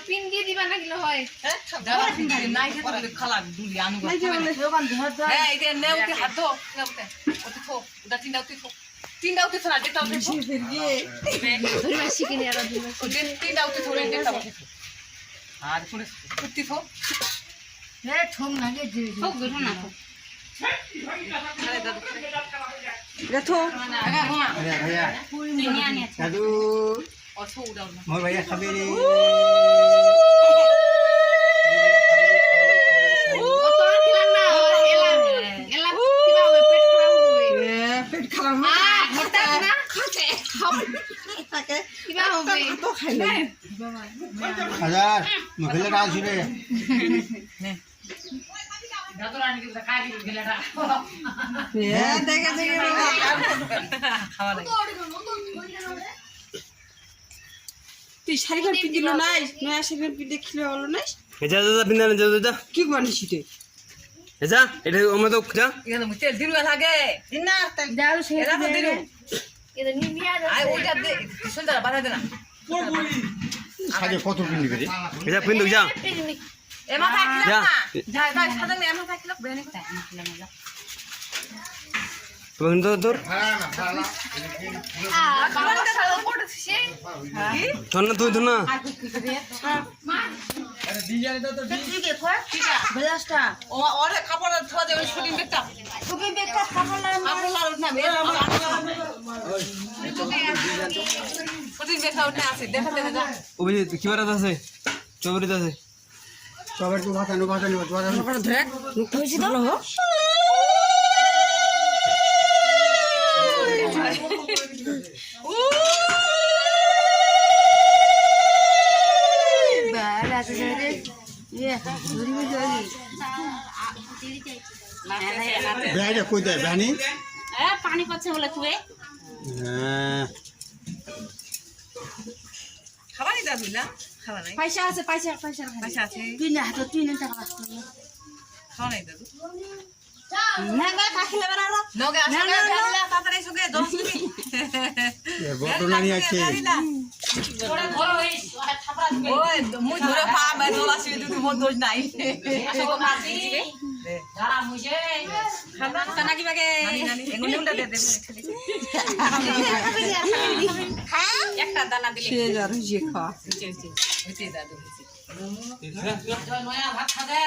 pin দিয়ে দিবা না কিলো হয় নাই খালা দুলি আনু হ্যাঁ এটা নেউতে হাত ধো নেউতে ওতে থো ওটা তিনটা উঠে থো না দেখটা উঠে থো ধরে মাসি কিনে আর ওতে তিনটা উঠে থো দেখটা উঠে থো আর শুনে উঠতে থো হে ঠোম না গে দিবি হোক ধরে না দেখো भैया भैया কিনে আনি আছে दादू অথো উড়াও না मोर भैया खाबे रे ও তো খেলা না এলা এলা কিবা হবে পেট খারাপ হবে পেট খারাপ হঠাৎ না থাকে কিবা হবে তো খাই না हजार मफिले डाल छुरे দাদু রানী কে কাই দিল গেলাটা এ দেখে দেখে খাওয়া লাগে তুই শাড়ি ঘর পিন্দিল নাই নয়া শাড়ি ঘর পিন্দে খিলে হলো নাই যা যা বিনা যা যা কি বানিয়েছি তুই যা এটা আমরা তো যা এখানে মুতে দিল লাগে না তাই দাও সে এরা তো দিল এটা নিবিয়া আই ওইটা দে সুন্দর বাধা দে না साजे कत रुपये निबे रे যা পিন যা এ মাথা খিলাম না যা যা সাদা নে মাথা খিলাম বেনি তা খিলাম যা তুমি তো তোর খাবার দে খাও কোট সে কি ধর না তুই ধর না ঠিক আছে কর বেলাসটা ও ওরে খাবার থোয়া দে ওই শুটিং বেটা তোকে বেকা খাবার না আপন লাল না বে শুটিং বেটা উঠে আছে দেখাতে দে ও বুঝি কি বারাত আছে চবরিত আছে सबर को भाषा नो ধরে মুখ হইছে তো বাল আছে রে ये दूरी में जाई बेटा कोई दे बहनी এ পানি পাচ্ছে বলে তুই খাবারই দাদু না খাওয়া নাই পয়সা আছে পয়সা পয়সা পয়সা আছে তুই না তো তুই না টাকা আসতো খাওয়া নাই দাদু না গা কাখিলে বানালো নগে আসলে ফেললা তাড়াতাড়ি সঙ্গে 10 মিনিট ये बटना नहीं আছে ওই মুই ধরে পা মে দোলা সিবে তুই মোর দোষ নাই আসো মাছি দিবে যারা মুইছে খানা খানা কি বাগে নানি নানি এগুনি উল্টা দে দে হ্যাঁ একটা দানা দিলে সে যার যে খা হইছে দাদু হইছে নয়া ভাত খা দে